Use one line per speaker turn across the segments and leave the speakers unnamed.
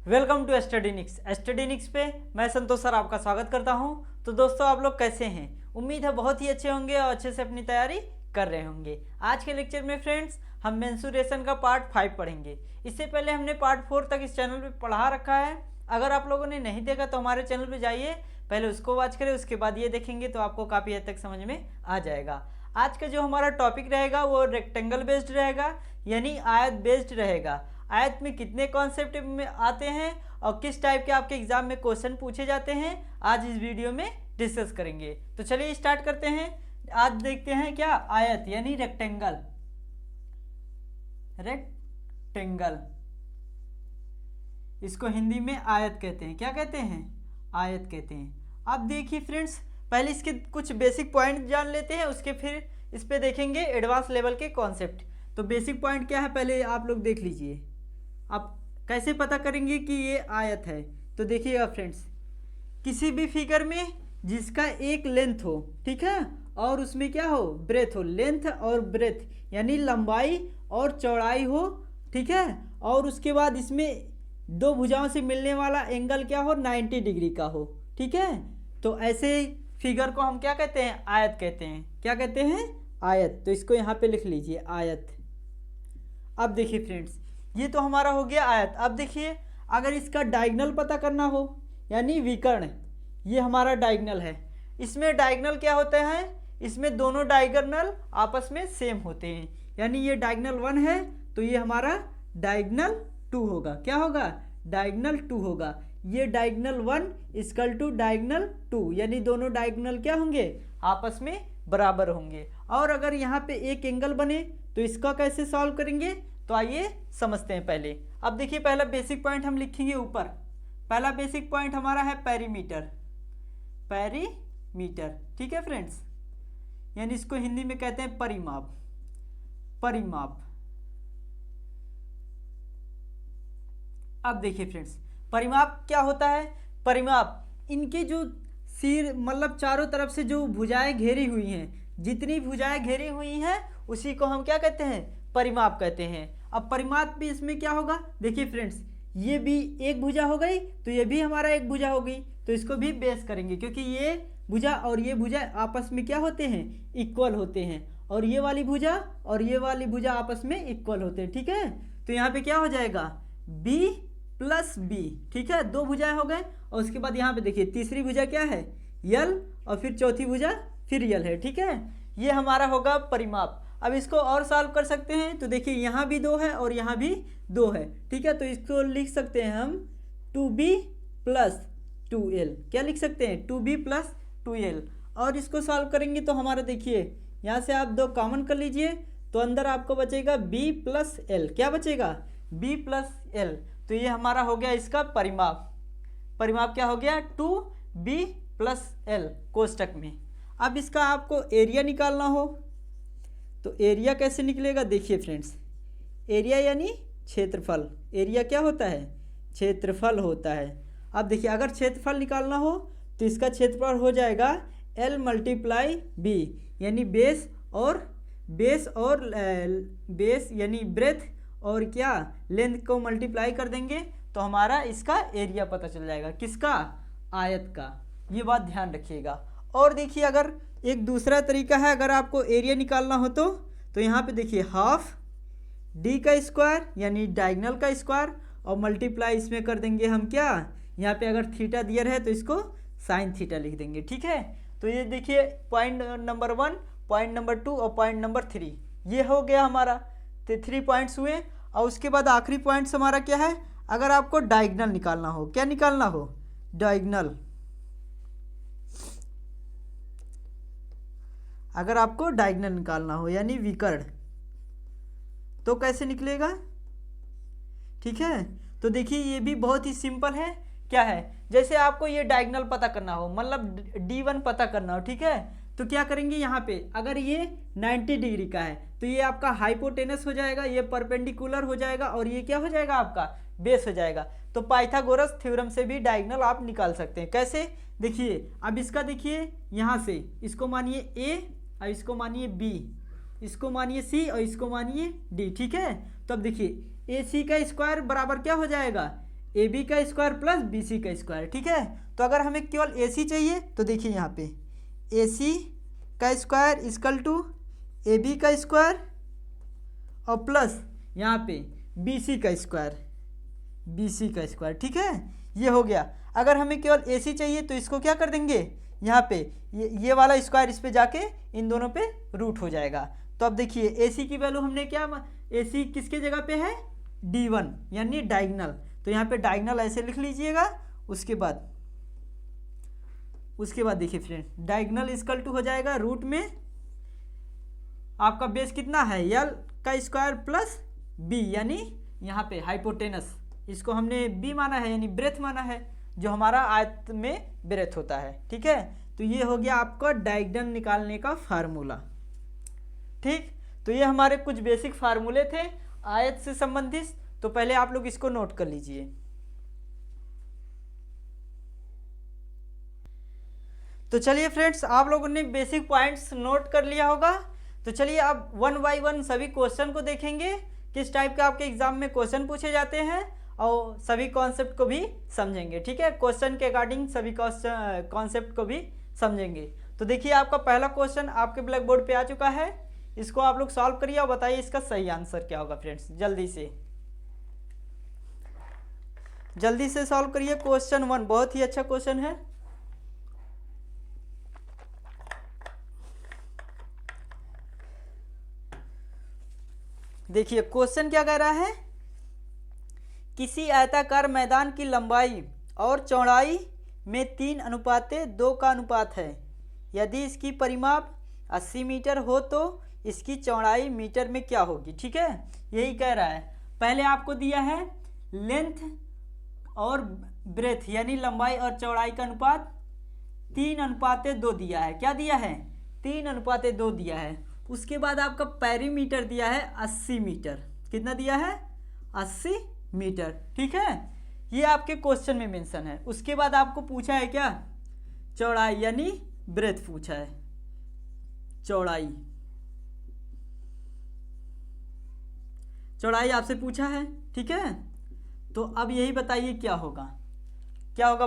Welcome to स्टडीनिक्स पे मैं संतोष sir आपका स्वागत करता हूं। तो दोस्तों आप लोग कैसे हैं? उम्मीद है बहुत ही अच्छे होंगे और अच्छे से अपनी तैयारी कर रहे होंगे। आज के लेक्चर में फ्रेंड्स हम मेंसुरेशन का पार्ट 5 पढ़ेंगे। इससे पहले हमने पार्ट 4 तक इस चैनल पे पढ़ा रखा है। अगर आप लोगों ने नहीं देखा तो हमारे चैनल पर जाइए, पहले उसको वॉच करें, उसके बाद ये देखेंगे तो आपको काफ़ी हद तक समझ में आ जाएगा। आज का जो हमारा टॉपिक रहेगा वो रेक्टेंगल बेस्ड रहेगा, यानी आयत बेस्ड रहेगा। आयत में कितने कॉन्सेप्ट में आते हैं और किस टाइप के आपके एग्जाम में क्वेश्चन पूछे जाते हैं, आज इस वीडियो में डिस्कस करेंगे। तो चलिए स्टार्ट करते हैं। आज देखते हैं क्या आयत यानी रेक्टेंगल। रेक्टेंगल इसको हिंदी में आयत कहते हैं। क्या कहते हैं? आयत कहते हैं। अब देखिए फ्रेंड्स, पहले इसके कुछ बेसिक पॉइंट जान लेते हैं, उसके फिर इस पे देखेंगे एडवांस लेवल के कॉन्सेप्ट। तो बेसिक पॉइंट क्या है पहले आप लोग देख लीजिए। आप कैसे पता करेंगे कि ये आयत है? तो देखिएगा फ्रेंड्स, किसी भी फिगर में जिसका एक लेंथ हो, ठीक है, और उसमें क्या हो, ब्रेथ हो, लेंथ और ब्रेथ यानी लंबाई और चौड़ाई हो, ठीक है, और उसके बाद इसमें दो भुजाओं से मिलने वाला एंगल क्या हो, 90 डिग्री का हो, ठीक है। तो ऐसे फिगर को हम क्या कहते हैं? आयत कहते हैं। क्या कहते हैं? आयत। तो इसको यहाँ पे लिख लीजिए, आयत। अब देखिए फ्रेंड्स, ये तो हमारा हो गया आयत। अब देखिए, अगर इसका डायगोनल पता करना हो यानी विकर्ण, ये हमारा डायगोनल है। इसमें डायगोनल क्या होते हैं? इसमें दोनों डायगोनल आपस में सेम होते हैं, यानी ये डायगोनल 1 है तो ये हमारा डायगोनल 2 होगा। क्या होगा? डायगोनल 2 होगा। ये डायगोनल 1 इक्वल टू डायगोनल 2, यानी दोनों डायगोनल क्या होंगे? आपस में बराबर होंगे। और अगर यहाँ पे एक एंगल बने तो इसका कैसे सॉल्व करेंगे? तो आइए समझते हैं पहले। अब देखिए, पहला बेसिक पॉइंट हम लिखेंगे ऊपर। पहला बेसिक पॉइंट हमारा है पेरीमीटर। पेरीमीटर, ठीक है फ्रेंड्स, यानी इसको हिंदी में कहते हैं परिमाप। परिमाप। अब देखिए फ्रेंड्स, परिमाप क्या होता है? परिमाप इनके जो सिर मतलब चारों तरफ से जो भुजाएं घेरी हुई हैं, जितनी भुजाएं घेरी हुई हैं उसी को हम क्या कहते हैं? परिमाप कहते हैं। अब परिमाप भी इसमें क्या होगा? देखिए फ्रेंड्स, ये भी एक भुजा हो गई तो ये भी हमारा एक भुजा हो गई, तो इसको भी बेस करेंगे क्योंकि ये भुजा और ये भुजा आपस में क्या होते हैं? इक्वल होते हैं। और ये वाली भुजा और ये वाली भुजा आपस में इक्वल होते हैं, ठीक है। तो यहाँ पे क्या हो जाएगा? बी प्लस बी, ठीक है, दो भुजाएं हो गए। और उसके बाद यहाँ पे देखिए तीसरी भुजा क्या है? यल, और फिर चौथी भुजा फिर यल है, ठीक है। ये हमारा होगा परिमाप। अब इसको और सॉल्व कर सकते हैं। तो देखिए, यहाँ भी 2 है और यहाँ भी 2 है, ठीक है। तो इसको लिख सकते हैं हम 2b प्लस 2l। क्या लिख सकते हैं? 2b plus 2l। और इसको सॉल्व करेंगे तो हमारा देखिए, यहाँ से आप 2 कॉमन कर लीजिए तो अंदर आपको बचेगा b प्लस l। क्या बचेगा? b plus l। तो ये हमारा हो गया इसका परिमाप। परिमाप क्या हो गया? 2b प्लस l कोष्टक में। अब इसका आपको एरिया निकालना हो तो एरिया कैसे निकलेगा? देखिए फ्रेंड्स, एरिया यानी क्षेत्रफल। एरिया क्या होता है? क्षेत्रफल होता है। अब देखिए, अगर क्षेत्रफल निकालना हो तो इसका क्षेत्रफल हो जाएगा L मल्टीप्लाई B, यानी बेस और बेस यानी ब्रेथ और क्या लेंथ को मल्टीप्लाई कर देंगे तो हमारा इसका एरिया पता चल जाएगा। किसका? आयत का। ये बात ध्यान रखिएगा। और देखिए, अगर एक दूसरा तरीका है, अगर आपको एरिया निकालना हो तो यहाँ पे देखिए हाफ डी का स्क्वायर यानी डायगोनल का स्क्वायर और मल्टीप्लाई इसमें कर देंगे हम क्या, यहाँ पे अगर थीटा दिया है तो इसको साइन थीटा लिख देंगे, ठीक है। तो ये देखिए पॉइंट नंबर 1, पॉइंट नंबर 2 और पॉइंट नंबर 3, ये हो गया हमारा। तो 3 पॉइंट्स हुए। और उसके बाद आखिरी पॉइंट्स हमारा क्या है? अगर आपको डायगोनल निकालना हो, क्या निकालना हो? डायगोनल। अगर आपको डायगोनल निकालना हो यानी विकर्ण, तो कैसे निकलेगा? ठीक है। तो देखिए, ये भी बहुत ही सिंपल है। क्या है? जैसे आपको ये डायगोनल पता करना हो, मतलब D1 पता करना हो, ठीक है, तो क्या करेंगे? यहाँ पे अगर ये 90 डिग्री का है तो ये आपका हाइपोटेनस हो जाएगा, ये परपेंडिकुलर हो जाएगा और ये क्या हो जाएगा? आपका बेस हो जाएगा। तो पाइथागोरस थ्योरम से भी डायगोनल आप निकाल सकते हैं। कैसे? देखिए, अब इसका देखिए, यहाँ से इसको मानिए A और इसको मानिए B, इसको मानिए C और इसको मानिए D, ठीक है। तो अब देखिए AC का स्क्वायर बराबर क्या हो जाएगा? ए बी का स्क्वायर प्लस बी सी का स्क्वायर, ठीक है। तो अगर हमें केवल ए सी चाहिए तो देखिए यहाँ पे ए सी का square equal to A B का स्क्वायर और प्लस यहाँ पे बी सी का स्क्वायर, बी सी का स्क्वायर, ठीक है। ये हो गया। अगर हमें केवल ए सी चाहिए तो इसको क्या कर देंगे, यहाँ पे ये वाला स्क्वायर इस पे जाके इन दोनों पे रूट हो जाएगा। तो अब देखिए ए सी की वैल्यू हमने क्या, ए सी किसके जगह पे है, D1 यानी डायगनल। तो यहाँ पे डायगनल ऐसे लिख लीजिएगा। उसके बाद देखिए फ्रेंड, डायगनल इक्वल टू हो जाएगा रूट में आपका बेस कितना है, L का स्क्वायर प्लस B, यानी यहाँ पे हाइपोटेनस, इसको हमने B माना है यानी ब्रेथ माना है, जो हमारा आयत में ब्रेथ होता है, ठीक है। तो ये हो गया आपका डायगनल निकालने का फार्मूला, ठीक। तो ये हमारे कुछ बेसिक फार्मूले थे आयत से संबंधित। तो पहले आप लोग इसको नोट कर लीजिए। तो चलिए फ्रेंड्स, आप लोगों ने बेसिक पॉइंट्स नोट कर लिया होगा। तो चलिए अब वन बाय वन सभी क्वेश्चन को देखेंगे, किस टाइप के आपके एग्जाम में क्वेश्चन पूछे जाते हैं, और सभी कॉन्सेप्ट को भी समझेंगे, ठीक है। क्वेश्चन के अकॉर्डिंग सभी कॉन्सेप्ट को भी समझेंगे। तो देखिए आपका पहला क्वेश्चन आपके ब्लैक बोर्ड पे आ चुका है। इसको आप लोग सॉल्व करिए और बताइए इसका सही आंसर क्या होगा फ्रेंड्स। जल्दी से सॉल्व करिए। क्वेश्चन 1 बहुत ही अच्छा क्वेश्चन है। देखिए क्वेश्चन क्या कह रहा है, किसी आयताकार मैदान की लंबाई और चौड़ाई में 3:2 का अनुपात है। यदि इसकी परिमाप 80 मीटर हो तो इसकी चौड़ाई मीटर में क्या होगी, ठीक है। यही कह रहा है। पहले आपको दिया है लेंथ और ब्रेथ यानी लंबाई और चौड़ाई का अनुपात 3:2 दिया है। क्या दिया है, 3:2 दिया है। उसके बाद आपका पेरीमीटर दिया है 80 मीटर। कितना दिया है, 80 मीटर, ठीक है। ये आपके क्वेश्चन में मेंशन है। उसके बाद आपको पूछा है क्या, चौड़ाई यानी ब्रेथ पूछा है, चौड़ाई आपसे पूछा है, ठीक है। तो अब यही बताइए क्या होगा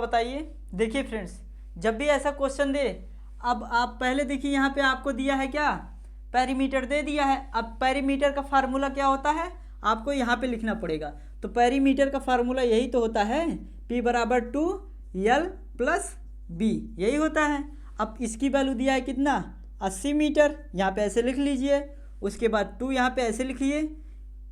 बताइए। देखिए फ्रेंड्स, जब भी ऐसा क्वेश्चन दे, अब आप पहले देखिए यहाँ पे आपको दिया है क्या, पेरीमीटर दे दिया है। अब पेरीमीटर का फार्मूला क्या होता है आपको यहाँ पे लिखना पड़ेगा। तो पेरीमीटर का फार्मूला यही तो होता है, P = 2L + B, यही होता है। अब इसकी वैल्यू दिया है कितना, 80 मीटर, यहाँ पे ऐसे लिख लीजिए। उसके बाद 2 यहाँ पे ऐसे लिखिए।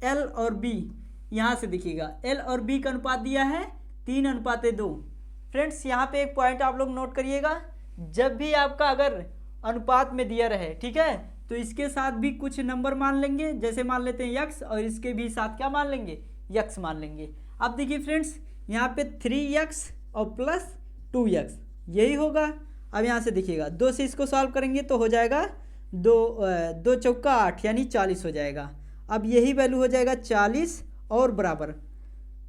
L और B यहाँ से दिखिएगा, L और B का अनुपात दिया है 3:2। फ्रेंड्स यहाँ पे एक पॉइंट आप लोग नोट करिएगा, जब भी आपका अगर अनुपात में दिया रहे, ठीक है, तो इसके साथ भी कुछ नंबर मान लेंगे। जैसे मान लेते हैं x, और इसके भी साथ क्या मान लेंगे, x मान लेंगे। अब देखिए फ्रेंड्स, यहाँ पे 3x और प्लस 2x यही होगा। अब यहाँ से देखिएगा 2 से इसको सॉल्व करेंगे तो हो जाएगा 2 चौका 8 यानी 40 हो जाएगा। अब यही वैल्यू हो जाएगा 40 और बराबर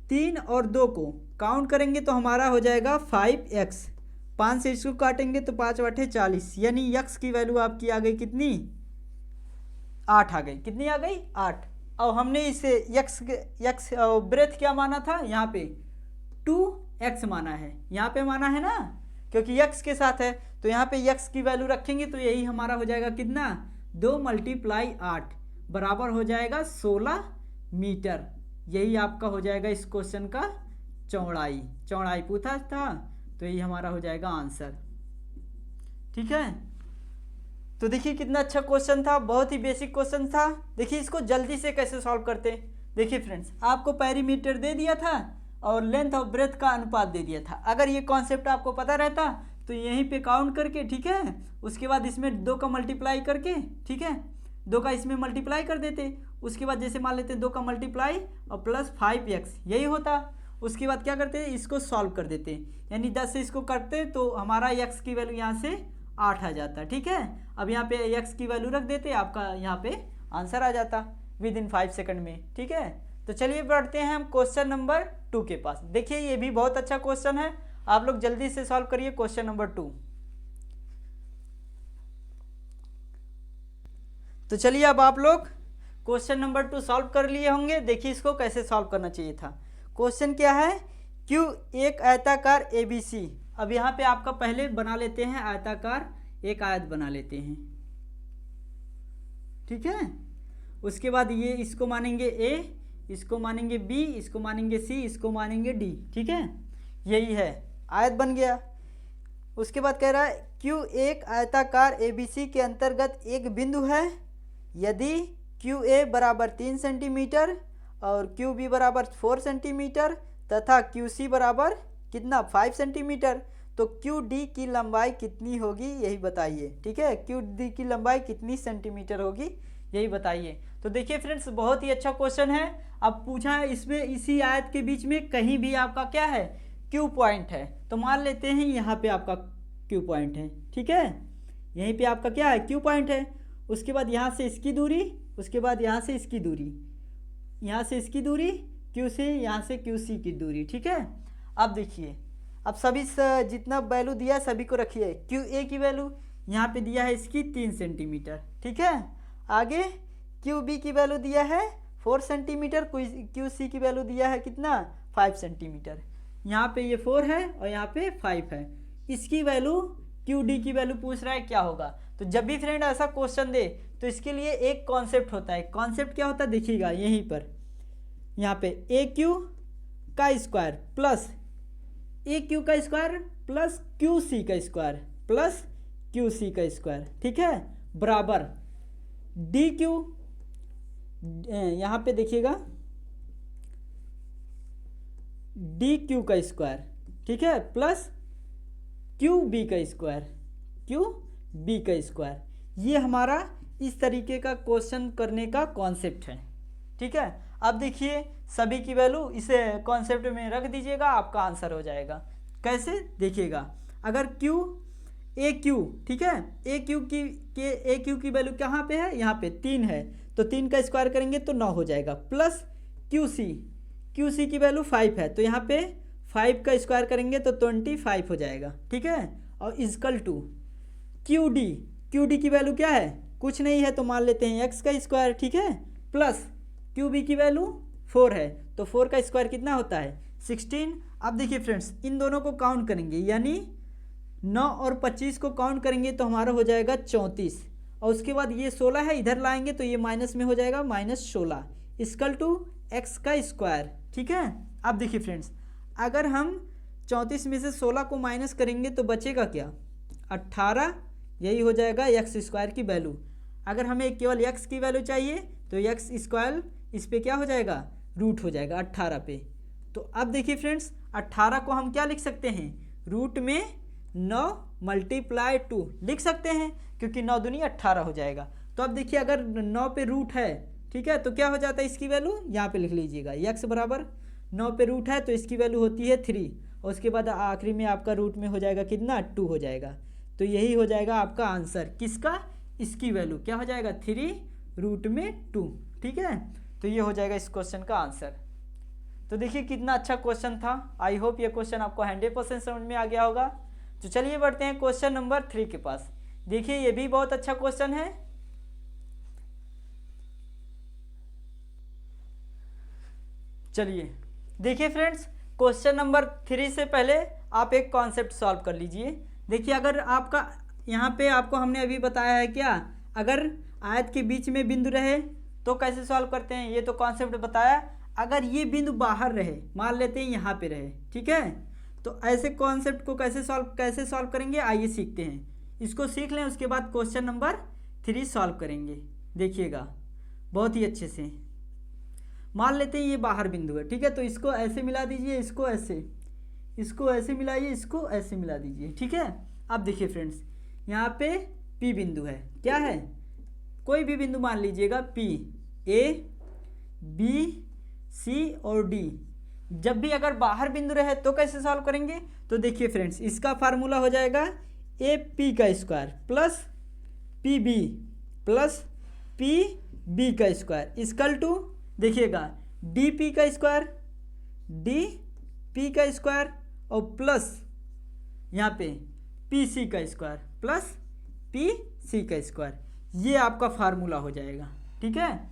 3 और 2 को काउंट करेंगे तो हमारा हो जाएगा 5x। 5 से इसको काटेंगे तो 5 × 8 = 40, यानी x की वैल्यू आपकी आ गई कितनी, 8 आ गई। कितनी आ गई, 8। और हमने इसे x ब्रेथ क्या माना था, यहाँ पे 2x माना है, यहाँ पे माना है ना, क्योंकि x के साथ है। तो यहाँ पे x की वैल्यू रखेंगे तो यही हमारा हो जाएगा कितना, 2 × 8 बराबर हो जाएगा 16 मीटर। यही आपका हो जाएगा इस क्वेश्चन का चौड़ाई पूछा था, तो यही हमारा हो जाएगा आंसर, ठीक है। तो देखिए कितना अच्छा क्वेश्चन था, बहुत ही बेसिक क्वेश्चन था। देखिए इसको जल्दी से कैसे सॉल्व करते हैं। देखिए फ्रेंड्स, आपको पेरीमीटर दे दिया था और लेंथ और ब्रेथ का अनुपात दे दिया था। अगर ये कॉन्सेप्ट आपको पता रहता तो यहीं पे काउंट करके, ठीक है, उसके बाद इसमें 2 का मल्टीप्लाई करके, ठीक है, 2 का इसमें मल्टीप्लाई कर देते। उसके बाद जैसे मान लेते 2 का मल्टीप्लाई और प्लस 5x यही होता। उसके बाद क्या करते, इसको सॉल्व कर देते, यानी 10 से इसको करते तो हमारा x की वैल्यू यहाँ से 8 आ जाता, ठीक है। अब यहाँ पे x की वैल्यू रख देते, आपका यहाँ पे आंसर आ जाता विदिन 5 सेकंड में, ठीक है। तो चलिए बढ़ते हैं हम क्वेश्चन नंबर 2 के पास। देखिए ये भी बहुत अच्छा क्वेश्चन है, आप लोग जल्दी से सॉल्व करिए क्वेश्चन नंबर 2। तो चलिए अब आप लोग क्वेश्चन नंबर 2 सॉल्व कर लिए होंगे। देखिए इसको कैसे सॉल्व करना चाहिए था। क्वेश्चन क्या है, क्यू एक आयताकार ABC। अब यहाँ पे आपका पहले बना लेते हैं आयताकार, एक आयत बना लेते हैं, ठीक है। उसके बाद ये इसको मानेंगे A, इसको मानेंगे B, इसको मानेंगे C, इसको मानेंगे D, ठीक है। यही है, आयत बन गया। उसके बाद कह रहा है क्यू एक आयताकार ABC के अंतर्गत एक बिंदु है यदि QA बराबर 3 सेंटीमीटर और QB बराबर 4 सेंटीमीटर तथा QC बराबर कितना 5 सेंटीमीटर, तो QD की लंबाई कितनी होगी यही बताइए, ठीक है। QD की लंबाई कितनी सेंटीमीटर होगी यही बताइए। तो देखिए फ्रेंड्स, बहुत ही अच्छा क्वेश्चन है। अब पूछा है इसमें इसी आयत के बीच में कहीं भी आपका क्या है, Q पॉइंट है। तो मान लेते हैं यहाँ पे आपका Q पॉइंट है, ठीक है। यहीं पे आपका क्या है, Q पॉइंट है। उसके बाद यहाँ से इसकी दूरी, उसके बाद यहाँ से इसकी दूरी, यहाँ से इसकी दूरी Q से, यहाँ से QC की दूरी, ठीक है। अब देखिए, अब सभी जितना वैल्यू दिया है सभी को रखिए। QA की वैल्यू यहाँ पे दिया है इसकी 3 सेंटीमीटर, ठीक है। आगे QB की वैल्यू दिया है 4 सेंटीमीटर, QC की वैल्यू दिया है कितना 5 सेंटीमीटर। यहाँ पे ये 4 है और यहाँ पे 5 है। इसकी वैल्यू QD की वैल्यू पूछ रहा है क्या होगा। तो जब भी फ्रेंड ऐसा क्वेश्चन दे तो इसके लिए एक कॉन्सेप्ट होता है। कॉन्सेप्ट क्या होता है देखिएगा, यहीं पर यहाँ पे AQ का स्क्वायर प्लस AQ का स्क्वायर प्लस QC का स्क्वायर प्लस QC का स्क्वायर, ठीक है, बराबर DQ, यहाँ पे देखिएगा DQ का स्क्वायर, ठीक है, प्लस QB का स्क्वायर, QB का स्क्वायर। ये हमारा इस तरीके का क्वेश्चन करने का कॉन्सेप्ट है, ठीक है। अब देखिए सभी की वैल्यू इसे कॉन्सेप्ट में रख दीजिएगा, आपका आंसर हो जाएगा। कैसे देखिएगा, अगर AQ, ठीक है, AQ की वैल्यू कहाँ पे है, यहाँ पे 3 है, तो 3 का स्क्वायर करेंगे तो 9 हो जाएगा, प्लस QC की वैल्यू 5 है, तो यहाँ पे 5 का स्क्वायर करेंगे तो 25 हो जाएगा, ठीक है। और इजकल टू QD की वैल्यू क्या है, कुछ नहीं है, तो मान लेते हैं x का स्क्वायर, ठीक है, प्लस QB की वैल्यू 4 है, तो 4 का स्क्वायर कितना होता है 16। अब देखिए फ्रेंड्स, इन दोनों को काउंट करेंगे, यानी 9 और 25 को काउंट करेंगे तो हमारा हो जाएगा 34, और उसके बाद ये 16 है, इधर लाएंगे तो ये माइनस में हो जाएगा -16 इक्वल टू x का स्क्वायर, ठीक है। अब देखिए फ्रेंड्स, अगर हम 34 में से 16 को माइनस करेंगे तो बचेगा क्या 18, यही हो जाएगा x स्क्वायर की वैल्यू। अगर हमें केवल x की वैल्यू चाहिए तो x स्क्वायर इस पे क्या हो जाएगा, रूट हो जाएगा 18 पे। तो अब देखिए फ्रेंड्स, 18 को हम क्या लिख सकते हैं, रूट में 9 × 2 लिख सकते हैं, क्योंकि 9 दूनी 18 हो जाएगा। तो अब देखिए अगर 9 पे रूट है, ठीक है, तो क्या हो जाता है इसकी वैल्यू, यहाँ पे लिख लीजिएगा x बराबर 9 पे रूट है तो इसकी वैल्यू होती है 3, और उसके बाद आखिरी में आपका रूट में हो जाएगा कितना 2 हो जाएगा। तो यही हो जाएगा आपका आंसर, किसका, इसकी वैल्यू क्या हो जाएगा 3√2, ठीक है। तो ये हो जाएगा इस क्वेश्चन का आंसर। तो देखिए कितना अच्छा क्वेश्चन था। आई होप ये क्वेश्चन आपको 100% समझ में आ गया होगा। तो चलिए बढ़ते हैं क्वेश्चन नंबर 3 के पास। देखिए ये भी बहुत अच्छा क्वेश्चन है। चलिए देखिए फ्रेंड्स, क्वेश्चन नंबर 3 से पहले आप एक कॉन्सेप्ट सॉल्व कर लीजिए। देखिए अगर आपका यहाँ पे आपको हमने अभी बताया है क्या, अगर आयत के बीच में बिंदु रहे तो कैसे सॉल्व करते हैं, ये तो कॉन्सेप्ट बताया। अगर ये बिंदु बाहर रहे, मान लेते हैं यहाँ पे रहे, ठीक है, तो ऐसे कॉन्सेप्ट को कैसे सॉल्व करेंगे, आइए सीखते हैं। इसको सीख लें, उसके बाद क्वेश्चन नंबर 3 सॉल्व करेंगे। देखिएगा बहुत ही अच्छे से। मान लेते हैं ये बाहर बिंदु है, ठीक है, तो इसको ऐसे मिला दीजिए, इसको ऐसे मिलाइए, इसको ऐसे मिला दीजिए, ठीक है। अब देखिए फ्रेंड्स, यहाँ पे P बिंदु है, क्या है, कोई भी बिंदु मान लीजिएगा, P, A, B, C और D। जब भी अगर बाहर बिंदु रहे तो कैसे सॉल्व करेंगे, तो देखिए फ्रेंड्स, इसका फार्मूला हो जाएगा AP का square plus PB plus PB का स्क्वायर इक्वल टू, देखिएगा DP का स्क्वायर और प्लस यहाँ पे PC का स्क्वायर प्लस PC का स्क्वायर। ये आपका फार्मूला हो जाएगा, ठीक है,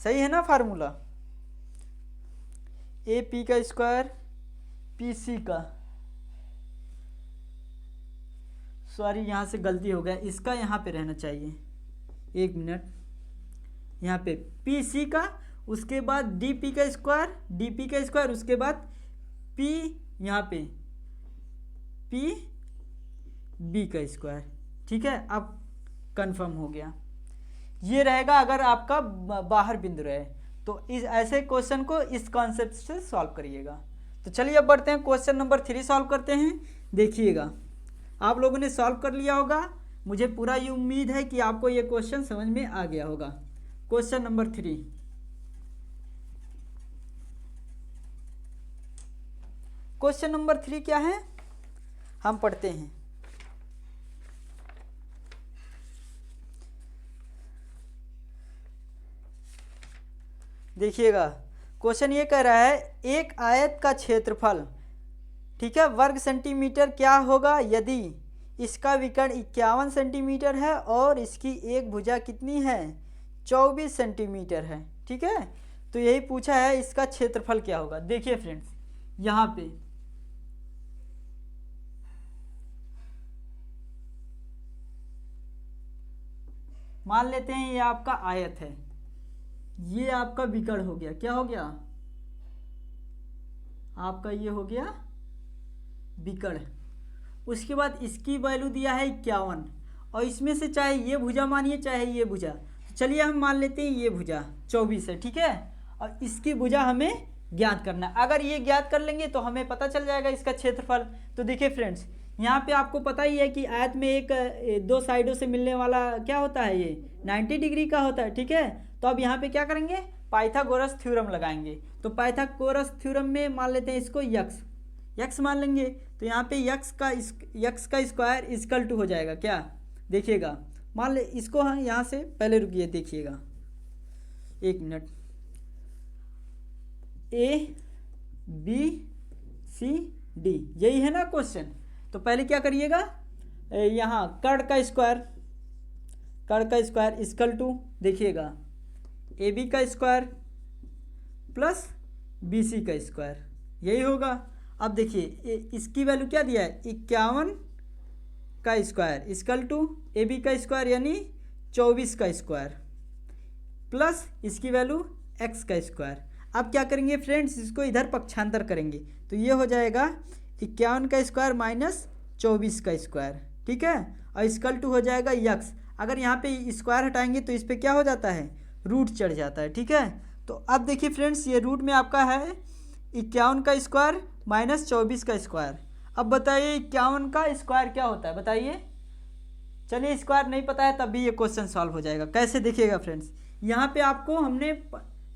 सही है ना फार्मूला। ए पी का स्क्वायर पी सी का, सॉरी यहाँ से गलती हो गया, इसका यहाँ पे रहना चाहिए, एक मिनट, यहाँ पे पी सी का, उसके बाद डी पी का स्क्वायर, उसके बाद पी, यहाँ पे पी बी का स्क्वायर। ठीक है, अब कंफर्म हो गया। ये रहेगा अगर आपका बाहर बिंदु रहे तो इस ऐसे क्वेश्चन को इस कॉन्सेप्ट से सॉल्व करिएगा। तो चलिए अब बढ़ते हैं, क्वेश्चन नंबर 3 सॉल्व करते हैं। देखिएगा, आप लोगों ने सॉल्व कर लिया होगा, मुझे पूरा ये उम्मीद है कि आपको ये क्वेश्चन समझ में आ गया होगा। क्वेश्चन नंबर 3, क्वेश्चन नंबर 3 क्या है, हम पढ़ते हैं। देखिएगा, क्वेश्चन ये कह रहा है एक आयत का क्षेत्रफल, ठीक है, वर्ग सेंटीमीटर क्या होगा यदि इसका विकर्ण 51 सेंटीमीटर है और इसकी एक भुजा कितनी है, 24 सेंटीमीटर है। ठीक है, तो यही पूछा है, इसका क्षेत्रफल क्या होगा। देखिए फ्रेंड्स, यहाँ पे मान लेते हैं ये आपका आयत है, ये आपका विकर्ण हो गया, क्या हो गया आपका, ये हो गया विकर्ण। उसके बाद इसकी वैल्यू दिया है 51 और इसमें से चाहे ये भुजा मानिए चाहे ये भुजा, तो चलिए हम मान लेते हैं ये भुजा 24 है। ठीक है, और इसकी भुजा हमें ज्ञात करना है। अगर ये ज्ञात कर लेंगे तो हमें पता चल जाएगा इसका क्षेत्रफल। तो देखिए फ्रेंड्स, यहाँ पे आपको पता ही है कि आयत में एक दो साइडों से मिलने वाला क्या होता है, ये 90 डिग्री का होता है। ठीक है, तो अब यहाँ पे क्या करेंगे, पाइथागोरस थ्योरम लगाएंगे। तो पाइथागोरस थ्योरम में मान लेते हैं इसको यक्स मान लेंगे। तो यहाँ पे यक्स का स्क्वायर इक्वल टू हो जाएगा क्या, देखिएगा, मान ले इसको, हाँ यहाँ से पहले रुकिए, देखिएगा एक minute, A B C D, यही है ना क्वेश्चन। तो पहले क्या करिएगा, यहाँ कर्ण का स्क्वायर इक्वल टू, देखिएगा, ए बी का स्क्वायर प्लस बी सी का स्क्वायर, यही होगा। अब देखिए इसकी वैल्यू क्या दिया है, 51 का square equal to A B का स्क्वायर यानी 24 का स्क्वायर प्लस इसकी वैल्यू एक्स का स्क्वायर। अब क्या करेंगे फ्रेंड्स, इसको इधर पक्षांतर करेंगे तो ये हो जाएगा 51 का स्क्वायर माइनस 24 का स्क्वायर। ठीक है, और इक्वल टू हो जाएगा यक्स। अगर यहाँ पे स्क्वायर हटाएंगे तो इस पर क्या हो जाता है, रूट चढ़ जाता है। ठीक है, तो अब देखिए फ्रेंड्स, ये रूट में आपका है 51 का स्क्वायर माइनस 24 का स्क्वायर। अब बताइए 51 का स्क्वायर क्या होता है, बताइए। चलिए, स्क्वायर नहीं पता है तब भी ये क्वेश्चन सॉल्व हो जाएगा। कैसे, देखिएगा फ्रेंड्स, यहाँ पे आपको हमने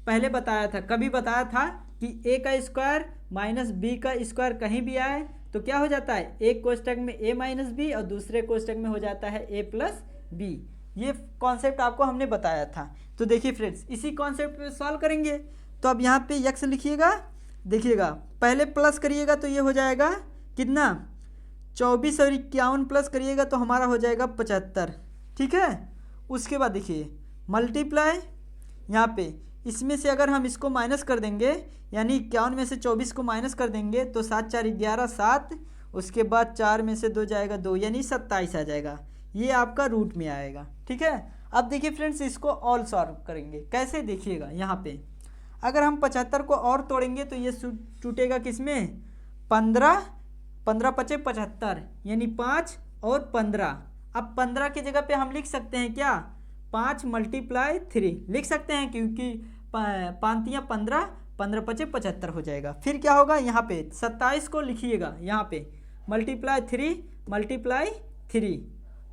पहले बताया था, कभी बताया था कि ए का स्क्वायर माइनस बी का स्क्वायर कहीं भी आए तो क्या हो जाता है, एक कोष्टक में ए माइनस बी और दूसरे कोष्टक में हो जाता है ए प्लस बी। ये कॉन्सेप्ट आपको हमने बताया था। तो देखिए फ्रेंड्स, इसी कॉन्सेप्ट पे सॉल्व करेंगे। तो अब यहाँ पे यक्स लिखिएगा, देखिएगा, पहले प्लस करिएगा तो ये हो जाएगा कितना, 24 और 51 प्लस करिएगा तो हमारा हो जाएगा 75। ठीक है, उसके बाद देखिए मल्टीप्लाई, यहाँ पे इसमें से अगर हम इसको माइनस कर देंगे, यानी 51 में से 24 को माइनस कर देंगे तो 7 4 11 7, उसके बाद 4 में से 2 जाएगा 2, यानी 27 आ जाएगा। ये आपका रूट में आएगा। ठीक है, अब देखिए फ्रेंड्स, इसको ऑल सॉल्व करेंगे। कैसे, देखिएगा, यहाँ पे अगर हम 75 को और तोड़ेंगे तो ये टूटेगा किस में, 15 15 पचे 75, यानी 5 और 15। अब 15 की जगह पे हम लिख सकते हैं क्या, 5 मल्टीप्लाई 3 लिख सकते हैं, क्योंकि 5 15, 15 पचे 75 हो जाएगा। फिर क्या होगा, यहाँ पे 27 को लिखिएगा, यहाँ पे मल्टीप्लाई 3,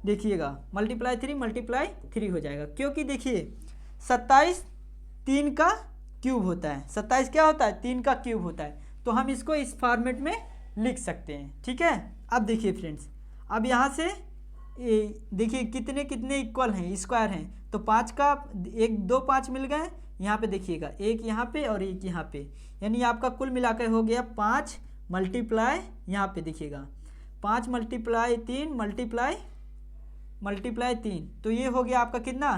देखिएगा मल्टीप्लाई 3 हो जाएगा, क्योंकि देखिए 27 3 का क्यूब होता है, 27 क्या होता है, 3 का क्यूब होता है। तो हम इसको इस फॉर्मेट में लिख सकते हैं। ठीक है, अब देखिए फ्रेंड्स, अब यहाँ से देखिए कितने कितने इक्वल हैं, स्क्वायर हैं, तो 5 का 1 2 5 मिल गए। यहाँ पे देखिएगा, एक यहाँ पे और एक यहाँ पे, यानी आपका कुल मिलाकर हो गया 5 मल्टीप्लाई, यहाँ पे देखिएगा 5 मल्टीप्लाई 3 मल्टीप्लाई 3, तो ये हो गया आपका कितना,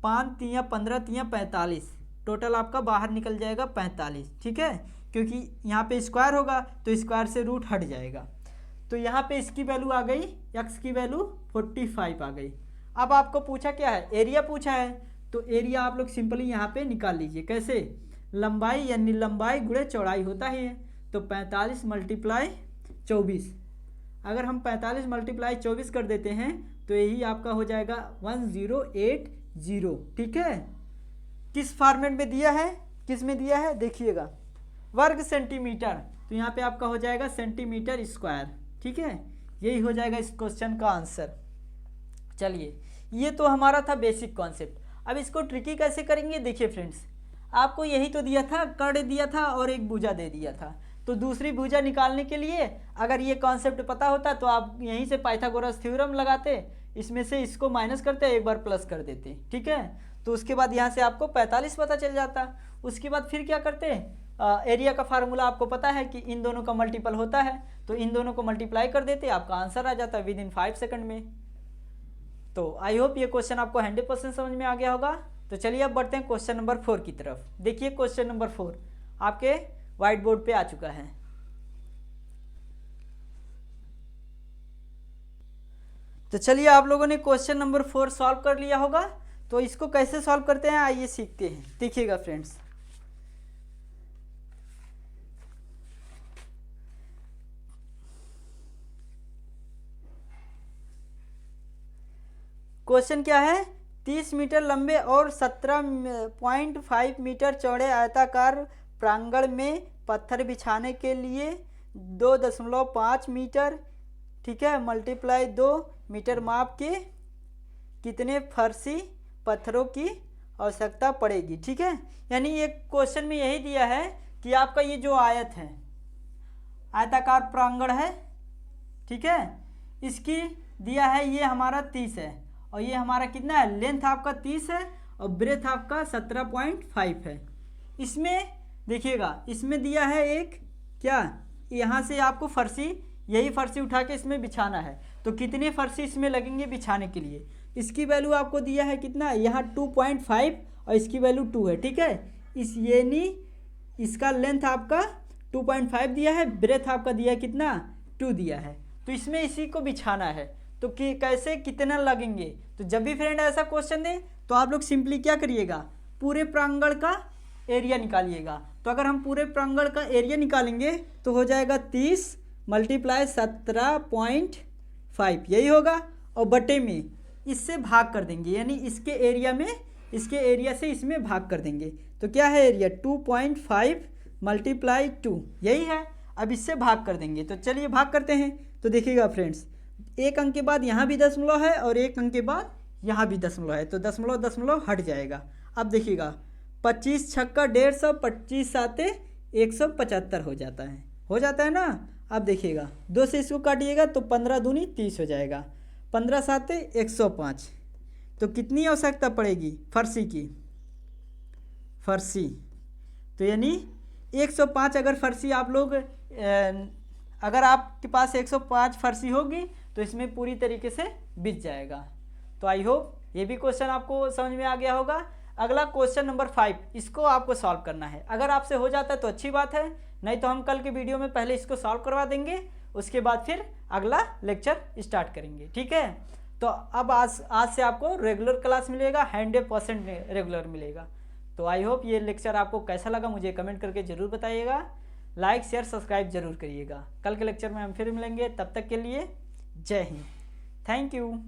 5 3 15 3 45, टोटल आपका बाहर निकल जाएगा 45। ठीक है, क्योंकि यहाँ पे स्क्वायर होगा तो स्क्वायर से रूट हट जाएगा। तो यहाँ पे इसकी वैल्यू आ गई, x की वैल्यू 45 आ गई। अब आपको पूछा क्या है, एरिया पूछा है, तो एरिया आप लोग सिंपली यहाँ पे निकाल लीजिए। कैसे, लंबाई यानी लंबाई गुणे चौड़ाई होता ही है, तो 45 मल्टीप्लाई 24, अगर हम 45 मल्टीप्लाई 24 कर देते हैं तो यही आपका हो जाएगा 1080। ठीक है, किस फॉर्मेट में दिया है, किस में दिया है देखिएगा, वर्ग सेंटीमीटर, तो यहाँ पे आपका हो जाएगा सेंटीमीटर स्क्वायर। ठीक है, यही हो जाएगा इस क्वेश्चन का आंसर। चलिए, ये तो हमारा था बेसिक कॉन्सेप्ट। अब इसको ट्रिकी कैसे करेंगे, देखिए फ्रेंड्स, आपको यही तो दिया था, कर्ण दिया था और एक भुजा दे दिया था, तो दूसरी भुजा निकालने के लिए अगर ये कॉन्सेप्ट पता होता तो आप यहीं से पाइथागोरस थ्योरम लगाते, इसमें से इसको माइनस करते, एक बार प्लस कर देते। ठीक है, तो उसके बाद यहाँ से आपको 45 पता चल जाता। उसके बाद फिर क्या करते, एरिया का फार्मूला आपको पता है कि इन दोनों का मल्टीपल होता है, तो इन दोनों को मल्टीप्लाई कर देते, आपका आंसर आ जाता विद इन 5 सेकंड में। तो आई होप ये क्वेश्चन आपको 100% समझ में आ गया होगा। तो चलिए अब बढ़ते हैं क्वेश्चन नंबर 4 की तरफ। देखिए क्वेश्चन नंबर 4 आपके व्हाइट बोर्ड पे आ चुका है। तो चलिए, आप लोगों ने क्वेश्चन नंबर 4 सॉल्व कर लिया होगा, तो इसको कैसे सॉल्व करते हैं आइए सीखते हैं। देखिएगा फ्रेंड्स, क्वेश्चन क्या है, 30 मीटर लंबे और 17.5 मीटर चौड़े आयताकार प्रांगण में पत्थर बिछाने के लिए 2.5 मीटर, ठीक है, मल्टीप्लाई 2 मीटर माप के कितने फर्शी पत्थरों की आवश्यकता पड़ेगी। ठीक है, यानी ये क्वेश्चन में यही दिया है कि आपका ये जो आयत है, आयताकार प्रांगण है, ठीक है, इसकी दिया है ये हमारा 30 है और ये हमारा कितना है, लेंथ आपका 30 है और ब्रेथ आपका 17.5 है। इसमें देखिएगा, इसमें दिया है एक क्या, यहाँ से आपको फर्शी, यही फर्शी उठा के इसमें बिछाना है, तो कितने फर्शी इसमें लगेंगे बिछाने के लिए, इसकी वैल्यू आपको दिया है कितना, यहाँ 2.5 और इसकी वैल्यू 2 है। ठीक है, इस यानी इसका लेंथ आपका 2.5 दिया है, ब्रेथ आपका दिया है कितना, 2 दिया है, तो इसमें इसी को बिछाना है। तो कि कैसे कितना लगेंगे, तो जब भी फ्रेंड ऐसा क्वेश्चन दे तो आप लोग सिंपली क्या करिएगा, पूरे प्रांगण का एरिया निकालिएगा। तो अगर हम पूरे प्रांगण का एरिया निकालेंगे तो हो जाएगा 30 मल्टीप्लाई 17.5 यही होगा, और बटे में इससे भाग कर देंगे, यानी इसके एरिया में, इसके एरिया से इसमें भाग कर देंगे, तो क्या है एरिया 2.5 मल्टीप्लाई 2 यही है। अब इससे भाग कर देंगे, तो चलिए भाग करते हैं। तो देखिएगा फ्रेंड्स, एक अंक के बाद यहाँ भी दशमलव है और एक अंक के बाद यहाँ भी दशमलव है, तो दशमलव दशमलव हट जाएगा। अब देखिएगा 25 छक्का 150, 25 साते 175 हो जाता है ना। अब देखिएगा 2 से इसको काटिएगा तो 15 दूनी 30 हो जाएगा, 15 साते 105, तो कितनी आवश्यकता पड़ेगी फर्शी की, फर्शी, तो यानी 105 अगर फर्शी आप लोग अगर आपके पास 105 फर्शी होगी तो इसमें पूरी तरीके से बिछ जाएगा। तो आई होप ये भी क्वेश्चन आपको समझ में आ गया होगा। अगला क्वेश्चन नंबर 5, इसको आपको सॉल्व करना है। अगर आपसे हो जाता है तो अच्छी बात है, नहीं तो हम कल के वीडियो में पहले इसको सॉल्व करवा देंगे, उसके बाद फिर अगला लेक्चर स्टार्ट करेंगे। ठीक है, तो अब आज से आपको रेगुलर क्लास मिलेगा, 100% रेगुलर मिलेगा। तो आई होप ये लेक्चर आपको कैसा लगा मुझे कमेंट करके ज़रूर बताइएगा, लाइक शेयर सब्सक्राइब जरूर करिएगा। कल के लेक्चर में हम फिर मिलेंगे, तब तक के लिए जय हिंद, थैंक यू।